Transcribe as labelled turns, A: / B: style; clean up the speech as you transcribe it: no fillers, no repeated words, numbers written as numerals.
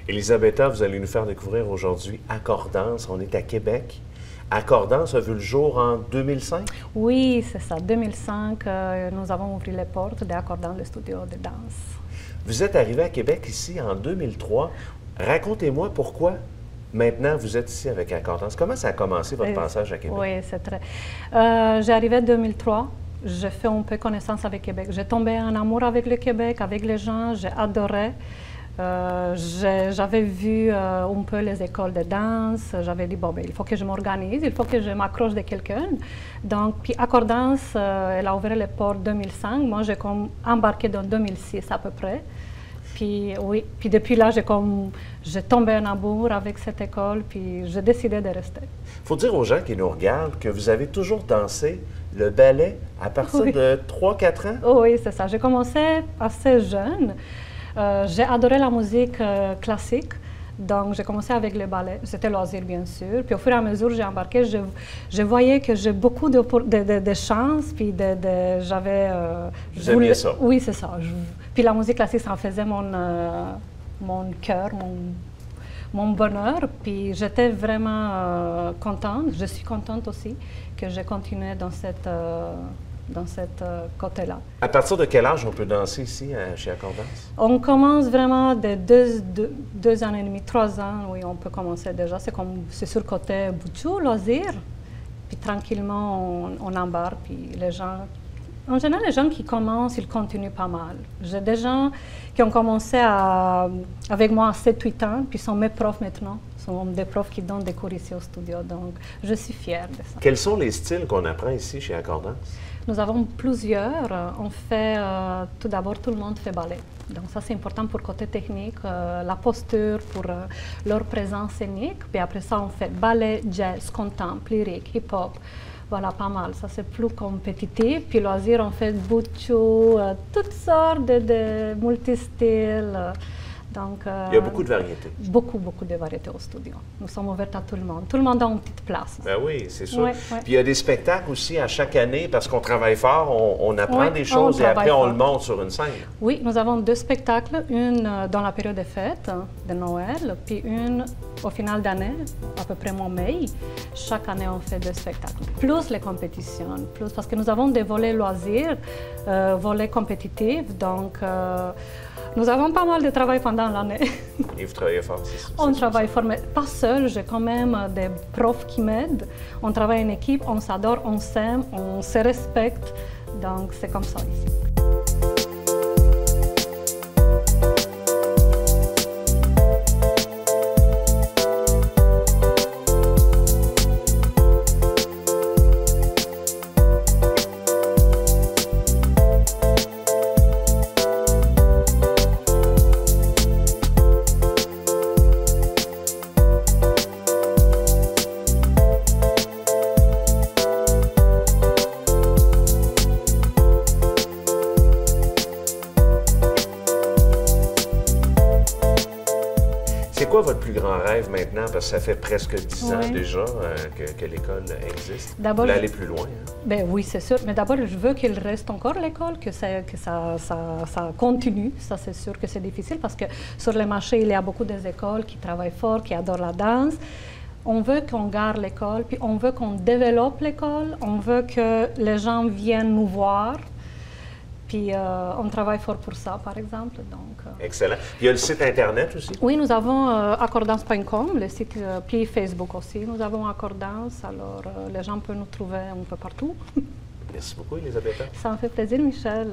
A: Elisabetta, vous allez nous faire découvrir aujourd'hui Accordance. On est à Québec. Accordance a vu le jour en 2005?
B: Oui, c'est ça. 2005, nous avons ouvert les portes d'Accordance, le studio de danse.
A: Vous êtes arrivé à Québec ici en 2003. Racontez-moi pourquoi maintenant vous êtes ici avec Accordance. Comment ça a commencé votre passage à Québec?
B: Oui, c'est très... j'ai arrivé en 2003. J'ai fait un peu connaissance avec Québec. J'ai tombé en amour avec le Québec, avec les gens. J'ai adoré. J'avais vu un peu les écoles de danse. J'avais dit, bon, ben, il faut que je m'organise, il faut que je m'accroche de quelqu'un. Donc, puis Accordance, elle a ouvert les portes en 2005. Moi, j'ai embarqué dans 2006 à peu près. Puis oui, puis depuis là, j'ai tombé en amour avec cette école, puis j'ai décidé de rester.
A: Il faut dire aux gens qui nous regardent que vous avez toujours dansé le ballet à partir de 3-4 ans?
B: Oh, oui, c'est ça. J'ai commencé assez jeune. J'ai adoré la musique classique, donc j'ai commencé avec le ballet. C'était loisir, bien sûr. Puis au fur et à mesure, j'ai embarqué, je voyais que j'ai beaucoup de chances, puis j'avais...
A: Vous aimiez ça?
B: Oui, c'est ça. Puis la musique classique, ça en faisait mon cœur, mon bonheur. Puis j'étais vraiment contente, je suis contente aussi que j'ai continué dans cette côté-là.
A: À partir de quel âge on peut danser ici, chez Accordance?
B: On commence vraiment de 2 ans et demi, 3 ans, oui, on peut commencer déjà. C'est sur le côté boutchou, loisir. Puis tranquillement, on embarque, puis les gens... En général, les gens qui commencent, ils continuent pas mal. J'ai des gens qui ont commencé avec moi à 7-8 ans, puis sont mes profs maintenant. Ce sont des profs qui donnent des cours ici au studio, donc je suis fière de ça.
A: Quels sont les styles qu'on apprend ici chez Accordance?
B: Nous avons plusieurs. On fait, tout d'abord, tout le monde fait ballet. Donc ça, c'est important pour le côté technique, la posture, pour leur présence scénique. Puis après ça, on fait ballet, jazz, contempt, lyrique, hip-hop. Voilà, pas mal. Ça, c'est plus compétitif. Puis loisir, on fait butchou, toutes sortes de multistyles. Donc,
A: il y a beaucoup de variétés.
B: Beaucoup de variétés au studio. Nous sommes ouverts à tout le monde. Tout le monde a une petite place.
A: Ben oui, c'est sûr.
B: Ouais.
A: Puis il y a des spectacles aussi à chaque année parce qu'on travaille fort, on apprend des choses et après on le monte sur une scène.
B: Oui, nous avons 2 spectacles, une dans la période des fêtes de Noël, puis une au final d'année, à peu près mai. Chaque année, on fait 2 spectacles. Plus les compétitions, plus parce que nous avons des volets loisirs, volets compétitifs, donc nous avons pas mal de travail pendant l'année.
A: Et vous travaillez fort, c'est ça?
B: On travaille fort, mais pas seul. J'ai quand même des profs qui m'aident. On travaille en équipe, on s'adore, on s'aime, on se respecte. Donc, c'est comme ça ici.
A: C'est quoi votre plus grand rêve maintenant? Parce que ça fait presque 10 ans déjà que l'école existe. Vous voulez aller plus loin? Hein?
B: Ben oui, c'est sûr. Mais d'abord, je veux qu'il reste encore l'école, que ça continue. Ça, c'est sûr que c'est difficile parce que sur le marché, il y a beaucoup d'écoles qui travaillent fort, qui adorent la danse. On veut qu'on garde l'école, puis on veut qu'on développe l'école. On veut que les gens viennent nous voir. Puis on travaille fort pour ça, par exemple. Donc,
A: excellent. Il y a le site Internet aussi?
B: Oui, nous avons accordance.com, le site, puis Facebook aussi. Nous avons Accordance, alors les gens peuvent nous trouver un peu partout.
A: Merci beaucoup, Elisabetta.
B: Ça me fait plaisir, Michel.